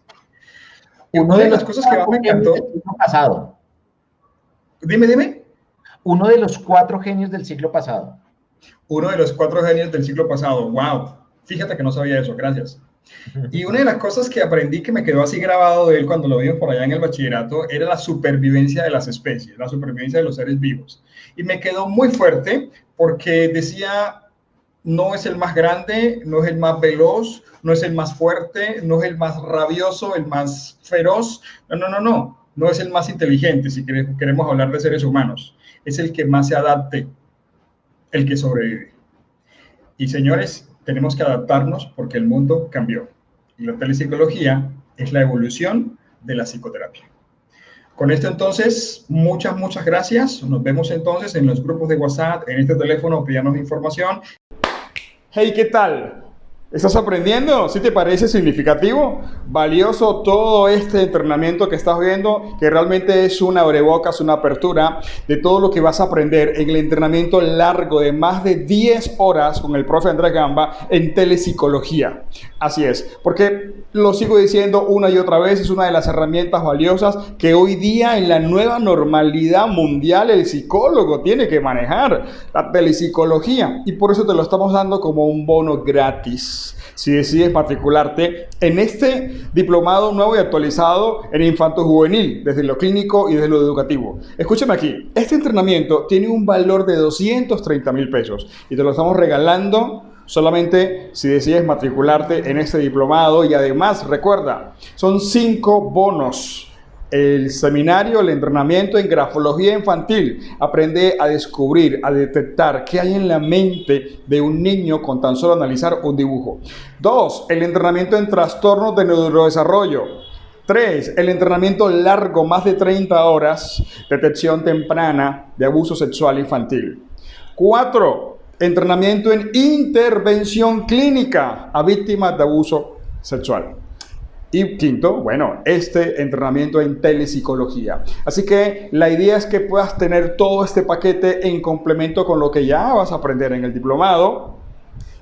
Una de las cosas que más me encantó. Pasado. Dime. Uno de los 4 genios del siglo pasado. Uno de los 4 genios del siglo pasado. Wow. Fíjate que no sabía eso. Gracias. Y una de las cosas que aprendí que me quedó así grabado de él cuando lo vimos por allá en el bachillerato era la supervivencia de las especies, la supervivencia de los seres vivos. Y me quedó muy fuerte porque decía, no es el más grande, no es el más veloz, no es el más fuerte, no es el más rabioso, el más feroz. No es el más inteligente, si queremos hablar de seres humanos. Es el que más se adapte, el que sobrevive. Y señores, tenemos que adaptarnos porque el mundo cambió. Y la telepsicología es la evolución de la psicoterapia. Con esto entonces, muchas gracias. Nos vemos entonces en los grupos de WhatsApp, en este teléfono, pídanos información. Hey, ¿qué tal? ¿Estás aprendiendo? ¿Sí te parece significativo? Valioso todo este entrenamiento que estás viendo, que realmente es una abrebocas, una apertura de todo lo que vas a aprender en el entrenamiento largo de más de 10 horas con el profe Andrés Gamba en telepsicología. Así es, porque lo sigo diciendo una y otra vez, es una de las herramientas valiosas que hoy día en la nueva normalidad mundial el psicólogo tiene que manejar, la telepsicología, y por eso te lo estamos dando como un bono gratis. Si decides matricularte en este diplomado nuevo y actualizado en infanto juvenil, desde lo clínico y desde lo educativo. Escúchame aquí, este entrenamiento tiene un valor de 230,000 pesos y te lo estamos regalando solamente si decides matricularte en este diplomado. Y además, recuerda, son 5 bonos El seminario, el entrenamiento en grafología infantil. Aprende a descubrir, a detectar qué hay en la mente de un niño con tan solo analizar un dibujo. 2. El entrenamiento en trastornos de neurodesarrollo. 3. El entrenamiento largo, más de 30 horas, detección temprana de abuso sexual infantil. 4. Entrenamiento en intervención clínica a víctimas de abuso sexual. Y quinto, bueno, este entrenamiento en telepsicología. Así que la idea es que puedas tener todo este paquete en complemento con lo que ya vas a aprender en el diplomado.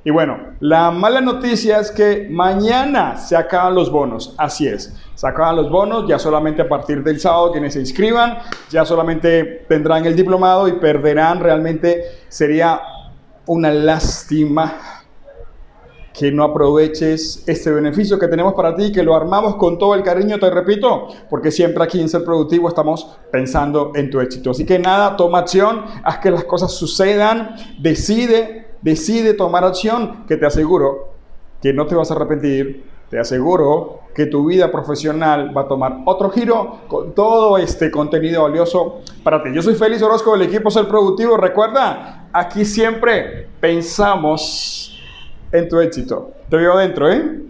Y bueno, la mala noticia es que mañana se acaban los bonos. Así es, se acaban los bonos. Ya solamente a partir del sábado quienes se inscriban, ya solamente tendrán el diplomado y perderán. Realmente sería una lástima que no aproveches este beneficio que tenemos para ti, que lo armamos con todo el cariño, te repito, porque siempre aquí en Ser Productivo estamos pensando en tu éxito. Así que nada, toma acción, haz que las cosas sucedan, decide tomar acción, que te aseguro que no te vas a arrepentir, te aseguro que tu vida profesional va a tomar otro giro con todo este contenido valioso para ti. Yo soy Félix Orozco del equipo Ser Productivo. Recuerda, aquí siempre pensamos en tu éxito. Te veo dentro, ¿eh?